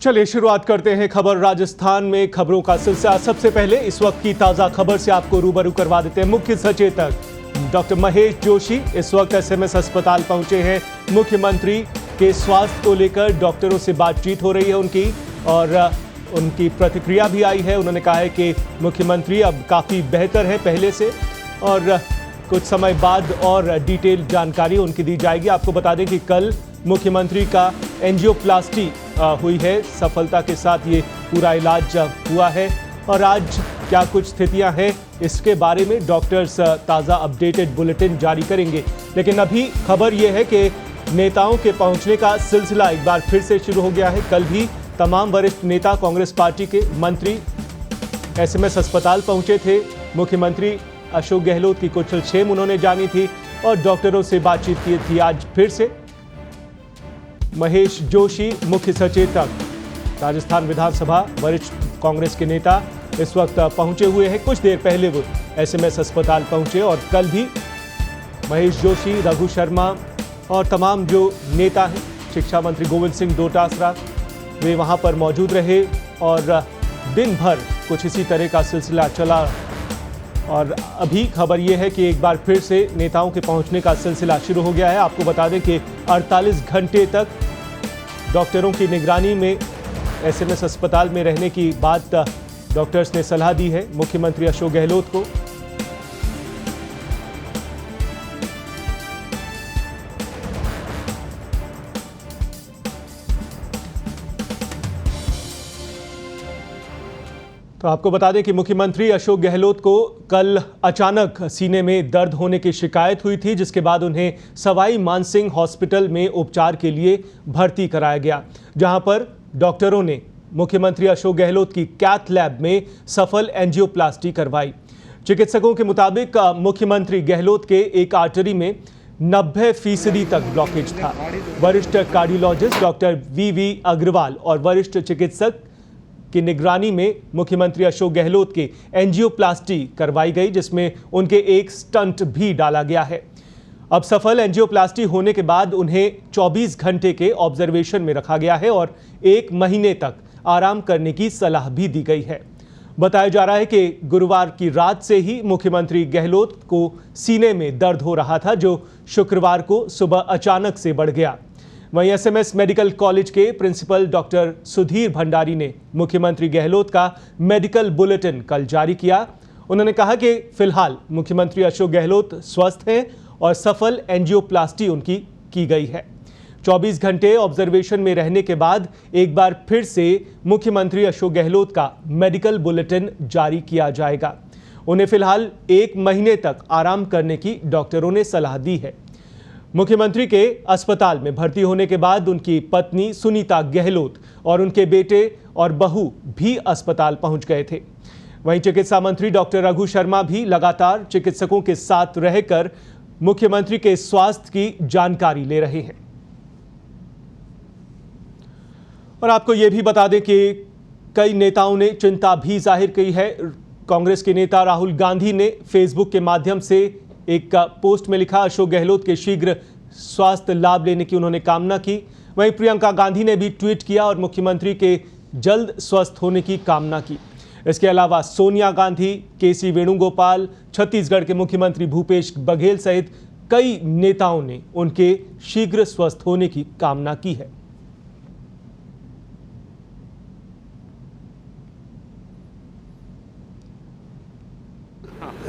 चलिए शुरुआत करते हैं खबर राजस्थान में खबरों का सिलसिला। सबसे पहले इस वक्त की ताजा खबर से आपको रूबरू करवा देते हैं। मुख्य सचेतक डॉक्टर महेश जोशी इस वक्त एसएमएस अस्पताल पहुंचे हैं। मुख्यमंत्री के स्वास्थ्य को लेकर डॉक्टरों से बातचीत हो रही है उनकी, और उनकी प्रतिक्रिया भी आई है। उन्होंने कहा है कि मुख्यमंत्री अब काफ़ी बेहतर है पहले से, और कुछ समय बाद और डिटेल जानकारी उनकी दी जाएगी। आपको बता दें कि कल मुख्यमंत्री का एंजियोप्लास्टी हुई है, सफलता के साथ ये पूरा इलाज हुआ है। और आज क्या कुछ स्थितियां हैं इसके बारे में डॉक्टर्स ताज़ा अपडेटेड बुलेटिन जारी करेंगे। लेकिन अभी खबर ये है कि नेताओं के पहुंचने का सिलसिला एक बार फिर से शुरू हो गया है। कल भी तमाम वरिष्ठ नेता, कांग्रेस पार्टी के मंत्री एसएमएस अस्पताल पहुंचे थे। मुख्यमंत्री अशोक गहलोत की कुशलक्षेम उन्होंने जानी थी और डॉक्टरों से बातचीत की थी। आज फिर से महेश जोशी, मुख्य सचेतक राजस्थान विधानसभा, वरिष्ठ कांग्रेस के नेता इस वक्त पहुंचे हुए हैं। कुछ देर पहले वो एसएमएस अस्पताल पहुंचे और कल भी महेश जोशी, रघु शर्मा और तमाम जो नेता हैं, शिक्षा मंत्री गोविंद सिंह डोटासरा, वे वहां पर मौजूद रहे और दिन भर कुछ इसी तरह का सिलसिला चला। और अभी खबर यह है कि एक बार फिर से नेताओं के पहुंचने का सिलसिला शुरू हो गया है। आपको बता दें कि 48 घंटे तक डॉक्टरों की निगरानी में एसएमएस अस्पताल में रहने की बात डॉक्टर्स ने सलाह दी है मुख्यमंत्री अशोक गहलोत को। तो आपको बता दें कि मुख्यमंत्री अशोक गहलोत को कल अचानक सीने में दर्द होने की शिकायत हुई थी, जिसके बाद उन्हें सवाई मानसिंह हॉस्पिटल में उपचार के लिए भर्ती कराया गया, जहां पर डॉक्टरों ने मुख्यमंत्री अशोक गहलोत की कैथ लैब में सफल एंजियोप्लास्टी करवाई। चिकित्सकों के मुताबिक मुख्यमंत्री गहलोत के एक आर्टरी में 90% तक ब्लॉकेज था। वरिष्ठ कार्डियोलॉजिस्ट डॉक्टर वी अग्रवाल और वरिष्ठ चिकित्सक की निगरानी में मुख्यमंत्री अशोक गहलोत के एंजियोप्लास्टी करवाई गई, जिसमें उनके एक स्टंट भी डाला गया है। अब सफल एंजियोप्लास्टी होने के बाद उन्हें 24 घंटे के ऑब्जर्वेशन में रखा गया है और 1 महीने तक आराम करने की सलाह भी दी गई है। बताया जा रहा है कि गुरुवार की रात से ही मुख्यमंत्री गहलोत को सीने में दर्द हो रहा था, जो शुक्रवार को सुबह अचानक से बढ़ गया। वहीं एसएमएस मेडिकल कॉलेज के प्रिंसिपल डॉक्टर सुधीर भंडारी ने मुख्यमंत्री गहलोत का मेडिकल बुलेटिन कल जारी किया। उन्होंने कहा कि फिलहाल मुख्यमंत्री अशोक गहलोत स्वस्थ हैं और सफल एंजियोप्लास्टी उनकी की गई है। 24 घंटे ऑब्जर्वेशन में रहने के बाद एक बार फिर से मुख्यमंत्री अशोक गहलोत का मेडिकल बुलेटिन जारी किया जाएगा। उन्हें फिलहाल 1 महीने तक आराम करने की डॉक्टरों ने सलाह दी है। मुख्यमंत्री के अस्पताल में भर्ती होने के बाद उनकी पत्नी सुनीता गहलोत और उनके बेटे और बहू भी अस्पताल पहुंच गए थे। वहीं चिकित्सा मंत्री डॉक्टर रघु शर्मा भी लगातार चिकित्सकों के साथ रहकर मुख्यमंत्री के स्वास्थ्य की जानकारी ले रहे हैं। और आपको यह भी बता दें कि कई नेताओं ने चिंता भी जाहिर की है। कांग्रेस के नेता राहुल गांधी ने फेसबुक के माध्यम से एक पोस्ट में लिखा, अशोक गहलोत के शीघ्र स्वास्थ्य लाभ लेने की उन्होंने कामना की। वहीं प्रियंका गांधी ने भी ट्वीट किया और मुख्यमंत्री के जल्द स्वस्थ होने की कामना की। इसके अलावा सोनिया गांधी, केसी वेणुगोपाल, छत्तीसगढ़ के मुख्यमंत्री भूपेश बघेल सहित कई नेताओं ने उनके शीघ्र स्वस्थ होने की कामना की है।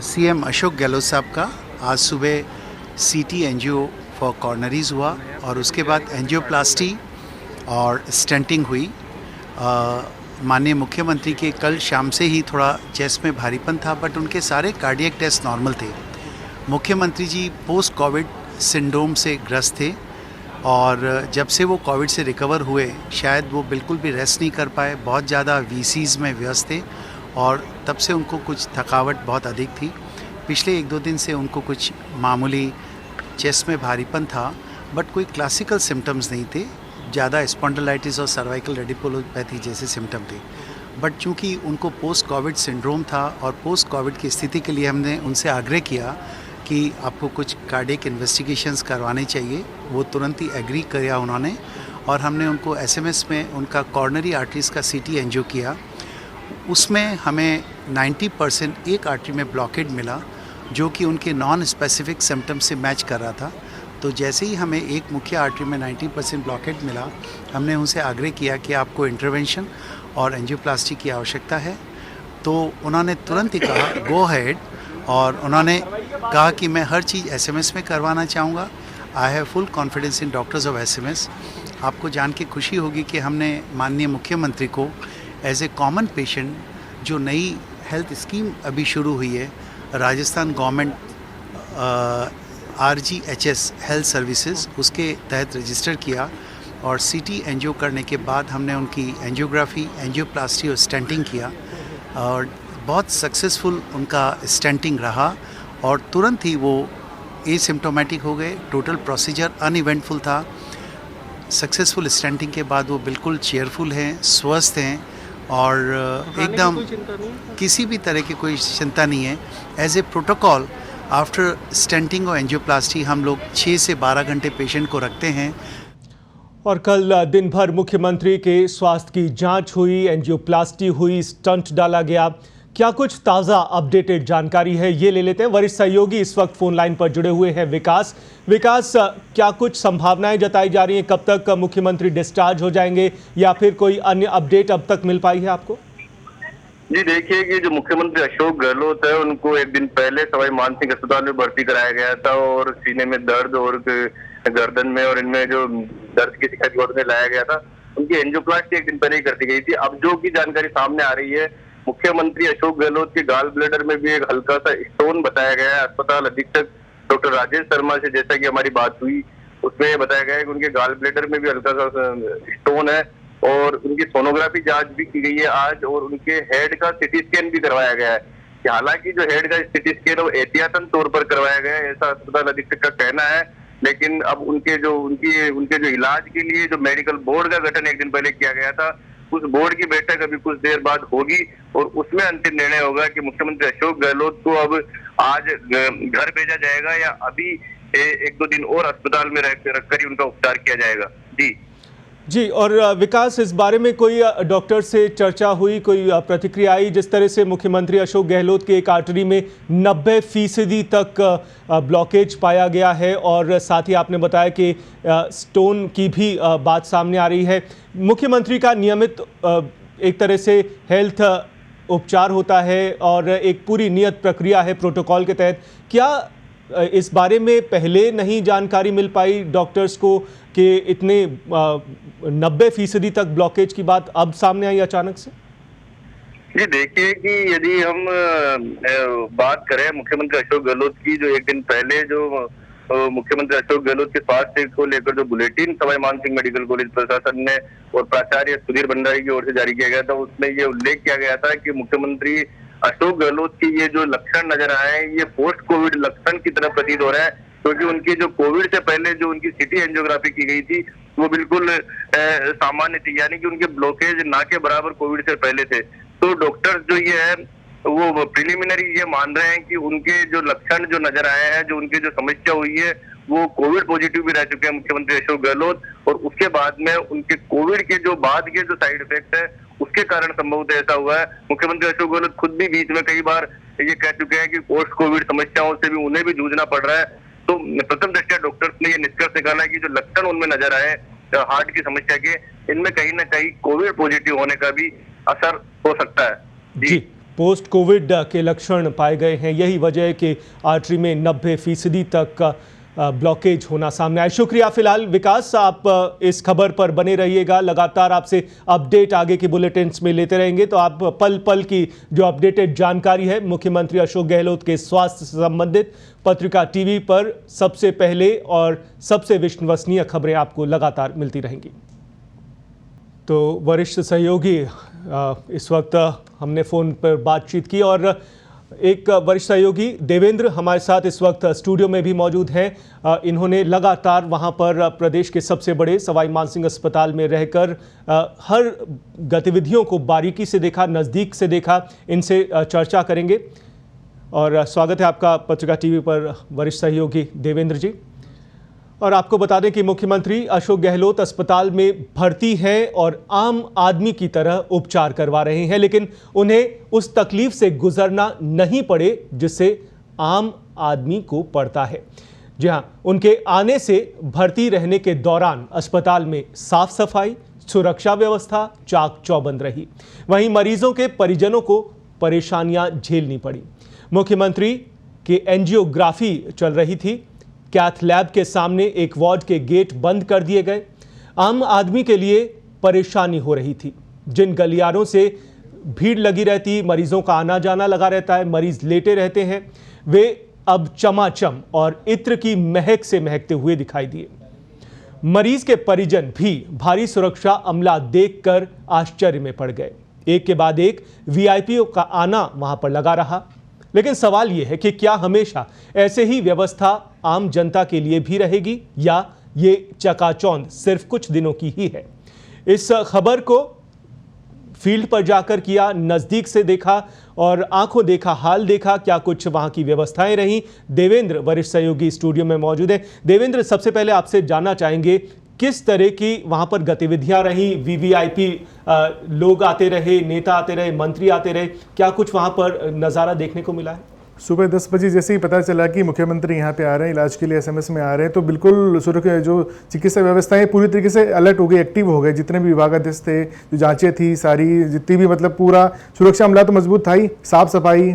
सीएम अशोक गहलोत साहब का आज सुबह सीटी एंजियो फॉर कॉर्नरीज हुआ और उसके बाद एंजियोप्लास्टी और स्टेंटिंग हुई। माननीय मुख्यमंत्री के कल शाम से ही थोड़ा चेस्ट में भारीपन था, बट उनके सारे कार्डियक टेस्ट नॉर्मल थे। मुख्यमंत्री जी पोस्ट कोविड सिंड्रोम से ग्रस्त थे और जब से वो कोविड से रिकवर हुए शायद वो बिल्कुल भी रेस्ट नहीं कर पाए, बहुत ज़्यादा वीसीज़ में व्यस्त थे और तब से उनको कुछ थकावट बहुत अधिक थी। पिछले 1-2 दिन से उनको कुछ मामूली चेस्ट में भारीपन था, बट कोई क्लासिकल सिम्टम्स नहीं थे, ज़्यादा स्पॉन्डिलाइटिस और सर्वाइकल रेडिकुलोपैथी जैसे सिम्टम थे। बट चूँकि उनको पोस्ट कोविड सिंड्रोम था और पोस्ट कोविड की स्थिति के लिए हमने उनसे आग्रह किया कि आपको कुछ कार्डियक इन्वेस्टिगेशंस करवाने चाहिए, वो तुरंत ही एग्री किया उन्होंने और हमने उनको एसएमएस में उनका कॉर्नरी आर्टरीज का सीटी एंजियो किया। उसमें हमें 90% एक आर्टरी में ब्लॉकेज मिला जो कि उनके नॉन स्पेसिफिक सिम्टम्स से मैच कर रहा था। तो जैसे ही हमें एक मुख्य आर्टरी में 90% ब्लॉकेज मिला, हमने उनसे आग्रह किया कि आपको इंटरवेंशन और एंजियोप्लास्टी की आवश्यकता है। तो उन्होंने तुरंत ही कहा गो अहेड, और उन्होंने कहा कि मैं हर चीज़ एसएमएस में करवाना चाहूँगा। I have full confidence in doctors of SMS. आपको जान के खुशी होगी कि हमने माननीय मुख्यमंत्री को एज ए कॉमन पेशेंट, जो नई हेल्थ स्कीम अभी शुरू हुई है Rajasthan government RGHS health services, उसके तहत रजिस्टर किया और सीटी एंजियो करने के बाद हमने उनकी एंजियोग्राफी, एंजियोप्लास्टी और स्टेंटिंग किया और बहुत सक्सेसफुल उनका स्टेंटिंग रहा और तुरंत ही वो एसिम्प्टोमेटिक हो गए। टोटल प्रोसीजर अनइवेंटफुल था। सक्सेसफुल स्टेंटिंग के बाद वो बिल्कुल चेयरफुल हैं, स्वस्थ हैं और एकदम किसी भी तरह की कोई चिंता नहीं है। As a protocol after stenting और एंजियोप्लास्टी हम लोग 6 से 12 घंटे पेशेंट को रखते हैं। और कल दिन भर मुख्यमंत्री के स्वास्थ्य की जांच हुई, एंजियोप्लास्टी हुई, स्टंट डाला गया। क्या कुछ ताज़ा अपडेटेड जानकारी है, ये ले लेते हैं। वरिष्ठ सहयोगी इस वक्त फोन लाइन पर जुड़े हुए हैं विकास। विकास, क्या कुछ संभावनाएं जताई जा रही हैं, कब तक मुख्यमंत्री डिस्चार्ज हो जाएंगे या फिर कोई अन्य अपडेट अब तक मिल पाई है आपको? जी देखिए कि जो मुख्यमंत्री अशोक गहलोत है, उनको एक दिन पहले सवाई मानसिंह अस्पताल में भर्ती कराया गया था और सीने में दर्द और गर्दन में और इनमें जो दर्द की शिकायत गौर में लाया गया था। उनकी एंजियोप्लास्टी एक दिन पहले ही कर दी गई थी। अब जो की जानकारी सामने आ रही है, मुख्यमंत्री अशोक गहलोत के गाल ब्लैडर में भी एक हल्का सा स्टोन बताया गया है। अस्पताल अधीक्षक डॉक्टर राजेश शर्मा से जैसा कि हमारी बात हुई, उसमें बताया गया है कि उनके गाल ब्लैडर में भी हल्का सा स्टोन है और उनकी सोनोग्राफी जांच भी की गई है आज और उनके हेड का सीटी स्कैन भी करवाया गया है। हालांकि जो हेड का सीटी स्कैन है वो एहतियातन तौर पर करवाया गया है, ऐसा अस्पताल अधीक्षक का कहना है। लेकिन अब उनके जो इलाज के लिए जो मेडिकल बोर्ड का गठन एक दिन पहले किया गया था, उस बोर्ड की बैठक अभी कुछ देर बाद होगी और उसमें अंतिम निर्णय होगा कि मुख्यमंत्री अशोक गहलोत को अब आज घर भेजा जाएगा या अभी 1-2 दिन और अस्पताल में रखकर ही उनका उपचार किया जाएगा। जी, और विकास, इस बारे में कोई डॉक्टर से चर्चा हुई, कोई प्रतिक्रिया आई? जिस तरह से मुख्यमंत्री अशोक गहलोत के एक आर्टरी में 90% तक ब्लॉकेज पाया गया है और साथ ही आपने बताया कि स्टोन की भी बात सामने आ रही है। मुख्यमंत्री का नियमित एक तरह से हेल्थ उपचार होता है और एक पूरी नियत प्रक्रिया है प्रोटोकॉल के तहत। क्या इस बारे में पहले नहीं जानकारी मिल पाई डॉक्टर्स को कि इतने 90% तक ब्लॉकेज की बात अब सामने आई अचानक से? जी देखिए कि यदि हम बात करें मुख्यमंत्री अशोक गहलोत की, जो एक दिन पहले जो मुख्यमंत्री अशोक गहलोत के स्वास्थ्य को लेकर जो bulletin Sawai Mansingh medical college प्रशासन ने और प्राचार्य सुधीर भंडारी की ओर से जारी किया गया था, उसमें ये उल्लेख किया गया था कि मुख्यमंत्री अशोक गहलोत की ये जो लक्षण नजर आए हैं, ये पोस्ट कोविड लक्षण की तरह प्रतीत हो रहा है, क्योंकि उनकी जो कोविड से पहले जो उनकी सीटी एंजियोग्राफी की गई थी वो बिल्कुल सामान्य थी, यानी कि उनके ब्लॉकेज ना के बराबर कोविड से पहले थे। तो डॉक्टर्स जो ये है वो प्रिलिमिनरी ये मान रहे हैं कि उनके जो लक्षण जो नजर आए हैं, जो उनकी जो समस्या हुई है, वो कोविड पॉजिटिव भी रह चुके हैं मुख्यमंत्री अशोक गहलोत, और उसके बाद में उनके कोविड के जो बाद के जो साइड इफेक्ट है उसके कारण संभवतः ऐसा हुआ है। मुख्यमंत्री अशोक गहलोत खुद भी बीच में कई बार ये कह चुके हैं कि पोस्ट कोविड समस्याओं से भी उन्हें भी जूझना पड़ रहा है। तो प्रथम दृष्टया डॉक्टर्स ने ये निष्कर्ष निकाला कि जो लक्षण उनमें नजर आए हार्ट की समस्या के, इनमें कहीं ना कहीं कोविड पॉजिटिव होने का भी असर हो सकता है। जी, पोस्ट कोविड के लक्षण पाए गए हैं, यही वजह है कि आर्टरी में 90% तक ब्लॉकेज होना सामने आया। शुक्रिया फिलहाल विकास, आप इस खबर पर बने रहिएगा, लगातार आपसे अपडेट आगे की बुलेटिन्स में लेते रहेंगे, तो आप पल पल की जो अपडेटेड जानकारी है मुख्यमंत्री अशोक गहलोत के स्वास्थ्य से संबंधित पत्रिका टीवी पर सबसे पहले और सबसे विश्वसनीय खबरें आपको लगातार मिलती रहेंगी। तो वरिष्ठ सहयोगी इस वक्त हमने फ़ोन पर बातचीत की और एक वरिष्ठ सहयोगी देवेंद्र हमारे साथ इस वक्त स्टूडियो में भी मौजूद हैं। इन्होंने लगातार वहां पर प्रदेश के सबसे बड़े सवाई मानसिंह अस्पताल में रहकर हर गतिविधियों को बारीकी से देखा, नज़दीक से देखा। इनसे चर्चा करेंगे और स्वागत है आपका पत्रिका टीवी पर वरिष्ठ सहयोगी देवेंद्र जी। और आपको बता दें कि मुख्यमंत्री अशोक गहलोत अस्पताल में भर्ती हैं और आम आदमी की तरह उपचार करवा रहे हैं, लेकिन उन्हें उस तकलीफ से गुजरना नहीं पड़े जिससे आम आदमी को पड़ता है। जी हां, उनके आने से भर्ती रहने के दौरान अस्पताल में साफ सफाई, सुरक्षा व्यवस्था चाक चौबंद रही। वहीं मरीजों के परिजनों को परेशानियां झेलनी पड़ी। मुख्यमंत्री की एंजियोग्राफी चल रही थी। कैथ लैब के सामने एक वार्ड के गेट बंद कर दिए गए। आम आदमी के लिए परेशानी हो रही थी। जिन गलियारों से भीड़ लगी रहती, मरीजों का आना जाना लगा रहता है, मरीज लेटे रहते हैं, वे अब चमाचम और इत्र की महक से महकते हुए दिखाई दिए। मरीज के परिजन भी भारी सुरक्षा अमला देखकर आश्चर्य में पड़ गए। एक के बाद एक वीआईपीओ का आना वहां पर लगा रहा। लेकिन सवाल यह है कि क्या हमेशा ऐसे ही व्यवस्था आम जनता के लिए भी रहेगी या ये चकाचौंध सिर्फ कुछ दिनों की ही है? इस खबर को फील्ड पर जाकर किया, नजदीक से देखा और आंखों देखा हाल देखा, क्या कुछ वहां की व्यवस्थाएं रहीं। देवेंद्र वरिष्ठ सहयोगी स्टूडियो में मौजूद है। देवेंद्र, सबसे पहले आपसे जानना चाहेंगे किस तरह की वहां पर गतिविधियां रहीं? वीवीआईपी लोग आते रहे, नेता आते रहे, मंत्री आते रहे, क्या कुछ वहां पर नज़ारा देखने को मिला है? सुबह 10 बजे जैसे ही पता चला कि मुख्यमंत्री यहाँ पे आ रहे हैं, इलाज के लिए एसएमएस में आ रहे हैं, तो बिल्कुल सुरक्षा जो चिकित्सा व्यवस्थाएं पूरी तरीके से अलर्ट हो गई, एक्टिव हो गए। जितने भी विभागाध्यक्ष थे, जो जांचें थी सारी, जितनी भी मतलब पूरा सुरक्षा अमला तो मजबूत था ही, साफ सफाई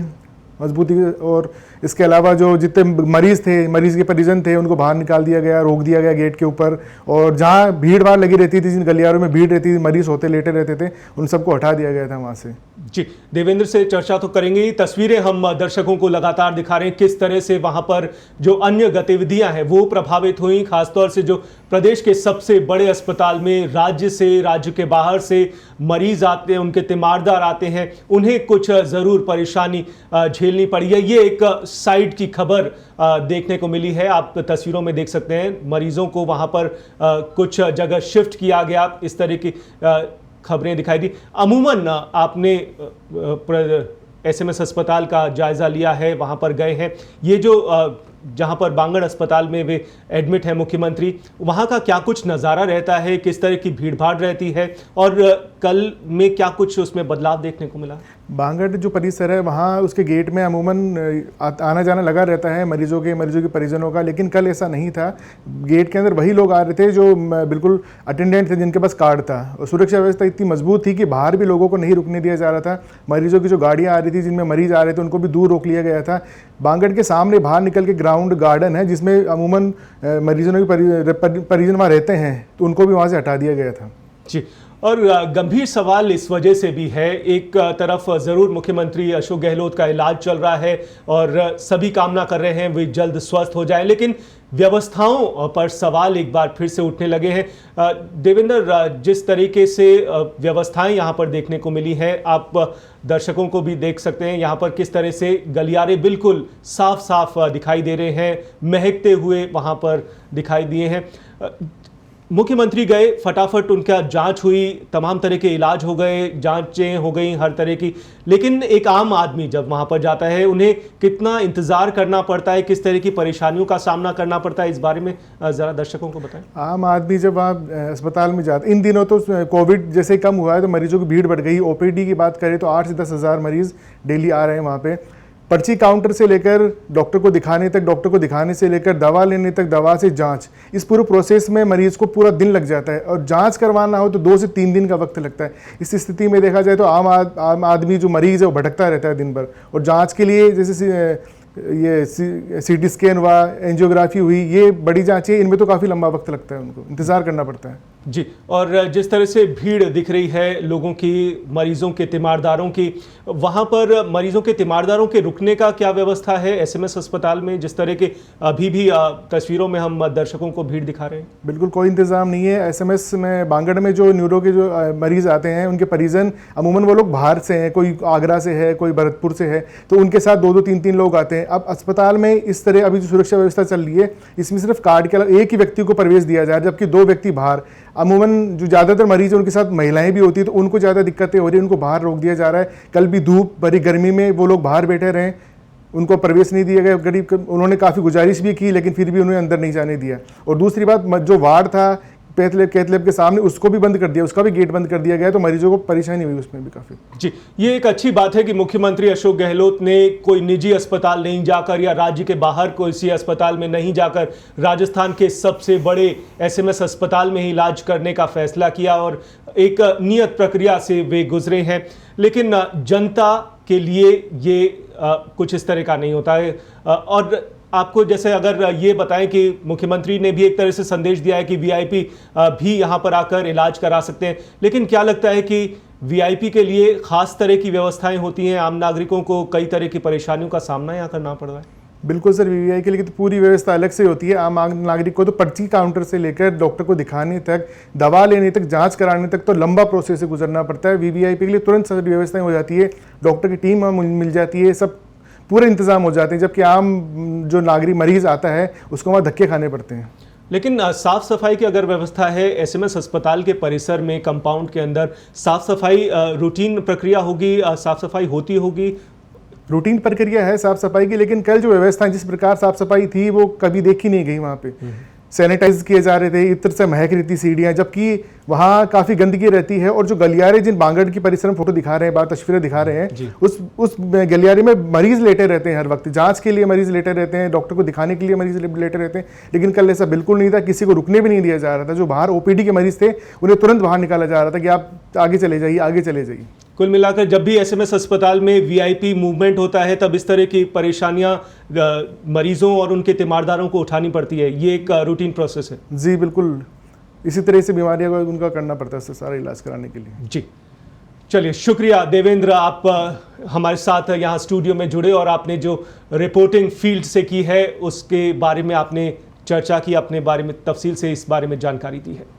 मजबूती, और इसके अलावा जो जितने मरीज थे, मरीज के परिजन थे, उनको बाहर निकाल दिया गया, रोक दिया गया गेट के ऊपर। और जहाँ भीड़ भाड़ लगी रहती थी, जिन गलियारों में भीड़ रहती थी, मरीज होते लेटे रहते थे, उन सबको हटा दिया गया था वहाँ से। जी, देवेंद्र से चर्चा तो करेंगे। तस्वीरें हम दर्शकों को लगातार दिखा रहे हैं किस तरह से वहां पर जो अन्य गतिविधियां हैं वो प्रभावित हुई। खासतौर से जो प्रदेश के सबसे बड़े अस्पताल में राज्य से, राज्य के बाहर से मरीज आते हैं, उनके तीमारदार आते हैं, उन्हें कुछ जरूर परेशानी झेलनी पड़ी है। ये एक साइड की खबर देखने को मिली है। आप तस्वीरों में देख सकते हैं मरीजों को वहां पर कुछ जगह शिफ्ट किया गया, इस तरह की खबरें दिखाई दी। अमूमन आपने एसएमएस अस्पताल का जायजा लिया है, वहां पर गए हैं। ये जो जहां पर बांगड़ अस्पताल में वे एडमिट है मुख्यमंत्री, वहां का क्या कुछ नज़ारा रहता है, किस तरह की भीड़ भाड़ रहती है और कल में क्या कुछ उसमें बदलाव देखने को मिला? बांगड़ जो परिसर है वहाँ उसके गेट में अमूमन आना जाना लगा रहता है मरीजों के परिजनों का, लेकिन कल ऐसा नहीं था। गेट के अंदर वही लोग आ रहे थे जो बिल्कुल अटेंडेंट थे, जिनके पास कार्ड था, और सुरक्षा व्यवस्था इतनी मजबूत थी कि बाहर भी लोगों को नहीं रुकने दिया जा रहा था। मरीजों की जो गाड़ियाँ आ रही थी, जिनमें मरीज आ रहे थे, उनको भी दूर रोक लिया गया था। बांगड़ के सामने बाहर निकल के ग्राउंड गार्डन है, जिसमें अमूमन मरीजों के परिजन वहाँ रहते हैं, तो उनको भी वहाँ से हटा दिया गया था। जी, और गंभीर सवाल इस वजह से भी है, एक तरफ जरूर मुख्यमंत्री अशोक गहलोत का इलाज चल रहा है और सभी कामना कर रहे हैं वे जल्द स्वस्थ हो जाएं, लेकिन व्यवस्थाओं पर सवाल एक बार फिर से उठने लगे हैं। देवेंद्र, जिस तरीके से व्यवस्थाएं यहाँ पर देखने को मिली हैं, आप दर्शकों को भी देख सकते हैं यहाँ पर किस तरह से गलियारे बिल्कुल साफ साफ दिखाई दे रहे हैं, महकते हुए वहाँ पर दिखाई दिए हैं। मुख्यमंत्री गए, फटाफट उनका जांच हुई, तमाम तरह के इलाज हो गए, जांचें हो गई हर तरह की, लेकिन एक आम आदमी जब वहां पर जाता है उन्हें कितना इंतजार करना पड़ता है, किस तरह की परेशानियों का सामना करना पड़ता है, इस बारे में जरा दर्शकों को बताएं। आम आदमी जब आप अस्पताल में जाते, इन दिनों तो कोविड जैसे ही कम हुआ है तो मरीजों की भीड़ बढ़ गई। ओपीडी की बात करें तो 8 से 10 हज़ार मरीज डेली आ रहे हैं वहाँ पे। पर्ची काउंटर से लेकर डॉक्टर को दिखाने तक, डॉक्टर को दिखाने से लेकर दवा लेने तक, दवा से जांच, इस पूरे प्रोसेस में मरीज को पूरा दिन लग जाता है, और जांच करवाना हो तो 2 से 3 दिन का वक्त लगता है। इस स्थिति में देखा जाए तो आम आदमी जो मरीज है वो भटकता रहता है दिन भर, और जांच के लिए जैसे ये सीटी स्कैन हुआ, एंजियोग्राफी हुई, ये बड़ी जांचें, इनमें तो काफ़ी लंबा वक्त लगता है, उनको इंतज़ार करना पड़ता है। जी, और जिस तरह से भीड़ दिख रही है लोगों की, मरीजों के तीमारदारों की, वहाँ पर मरीजों के तीमारदारों के रुकने का क्या व्यवस्था है एसएमएस अस्पताल में? जिस तरह के अभी भी तस्वीरों में हम दर्शकों को भीड़ दिखा रहे हैं, बिल्कुल कोई इंतज़ाम नहीं है। एसएमएस में बांगड़ में जो न्यूरो के जो मरीज आते हैं, उनके परिजन अमूमन वो लोग बाहर से हैं, कोई आगरा से है, कोई भरतपुर से है, तो उनके साथ 2-2, 3-3 लोग आते हैं। अब अस्पताल में इस तरह अभी जो सुरक्षा व्यवस्था चल रही है, इसमें सिर्फ कार्ड के अलावा एक ही व्यक्ति को प्रवेश दिया जा रहा है, जबकि 2 व्यक्ति बाहर। अमूमन जो ज़्यादातर मरीज हैं उनके साथ महिलाएं भी होती है, तो उनको ज़्यादा दिक्कतें हो रही हैं, उनको बाहर रोक दिया जा रहा है। कल भी धूप भरी गर्मी में वो लोग बाहर बैठे रहे, उनको प्रवेश नहीं दिया गया, करीब उन्होंने काफ़ी गुजारिश भी की लेकिन फिर भी उन्हें अंदर नहीं जाने दिया। और दूसरी बात, जो वार्ड था कैथलैब के सामने, उसको भी बंद कर दिया, उसका भी गेट बंद कर दिया गया, तो मरीजों को परेशानी हुई उसमें भी काफ़ी। जी, ये एक अच्छी बात है कि मुख्यमंत्री अशोक गहलोत ने कोई निजी अस्पताल नहीं जाकर या राज्य के बाहर किसी अस्पताल में नहीं जाकर राजस्थान के सबसे बड़े एसएमएस अस्पताल में ही इलाज करने का फैसला किया और एक नियत प्रक्रिया से वे गुजरे हैं। लेकिन जनता के लिए ये कुछ इस तरह का नहीं होता है। और आपको जैसे अगर ये बताएं कि मुख्यमंत्री ने भी एक तरह से संदेश दिया है कि वीआईपी भी यहाँ पर आकर इलाज करा सकते हैं, लेकिन क्या लगता है कि वीआईपी के लिए खास तरह की व्यवस्थाएं होती हैं, आम नागरिकों को कई तरह की परेशानियों का सामना यहाँ करना पड़ रहा है? बिल्कुल सर, वीवीआई के लिए तो पूरी व्यवस्था अलग से होती है। आम नागरिक को तो पर्ची काउंटर से लेकर डॉक्टर को दिखाने तक, दवा लेने तक, जांच कराने तक तो लंबा प्रोसेस से गुजरना पड़ता है। वीवीआईपी के लिए तुरंत सारी व्यवस्थाएं हो जाती है, डॉक्टर की टीम मिल जाती है, सब पूरे इंतजाम हो जाते हैं, जबकि आम जो नागरिक मरीज आता है उसको वहाँ धक्के खाने पड़ते हैं। लेकिन साफ सफाई की अगर व्यवस्था है एसएमएस अस्पताल के परिसर में, कंपाउंड के अंदर, साफ सफाई रूटीन प्रक्रिया होगी, साफ सफाई होती होगी? रूटीन प्रक्रिया है साफ सफाई की, लेकिन कल जो व्यवस्था जिस प्रकार साफ सफाई थी वो कभी देखी नहीं गई। वहाँ पे सैनिटाइज किए जा रहे थे, इत्र से महक रही थी सीढ़ियाँ, जबकि वहाँ काफ़ी गंदगी रहती है। और जो गलियारे, जिन बांगड़ की परिसर में फोटो दिखा रहे हैं, बात तस्वीरें दिखा रहे हैं, उस गलियारे में मरीज लेटे रहते हैं हर वक्त, जांच के लिए मरीज लेटे रहते हैं, डॉक्टर को दिखाने के लिए मरीज लेटे रहते हैं। लेकिन कल ऐसा बिल्कुल नहीं था, किसी को रुकने भी नहीं दिया जा रहा था। जो बाहर ओपीडी के मरीज थे उन्हें तुरंत बाहर निकाला जा रहा था कि आप आगे चले जाइए, आगे चले जाइए। कुल मिलाकर जब भी एसएमएस अस्पताल में वीआईपी मूवमेंट होता है तब इस तरह की परेशानियां मरीजों और उनके तीमारदारों को उठानी पड़ती है। ये एक रूटीन प्रोसेस है। जी बिल्कुल, इसी तरह से बीमारियों को उनका करना पड़ता है सारा इलाज कराने के लिए। जी, चलिए शुक्रिया देवेंद्र, आप हमारे साथ यहाँ स्टूडियो में जुड़े और आपने जो रिपोर्टिंग फील्ड से की है उसके बारे में आपने चर्चा की, अपने बारे में तफसील से इस बारे में जानकारी दी है।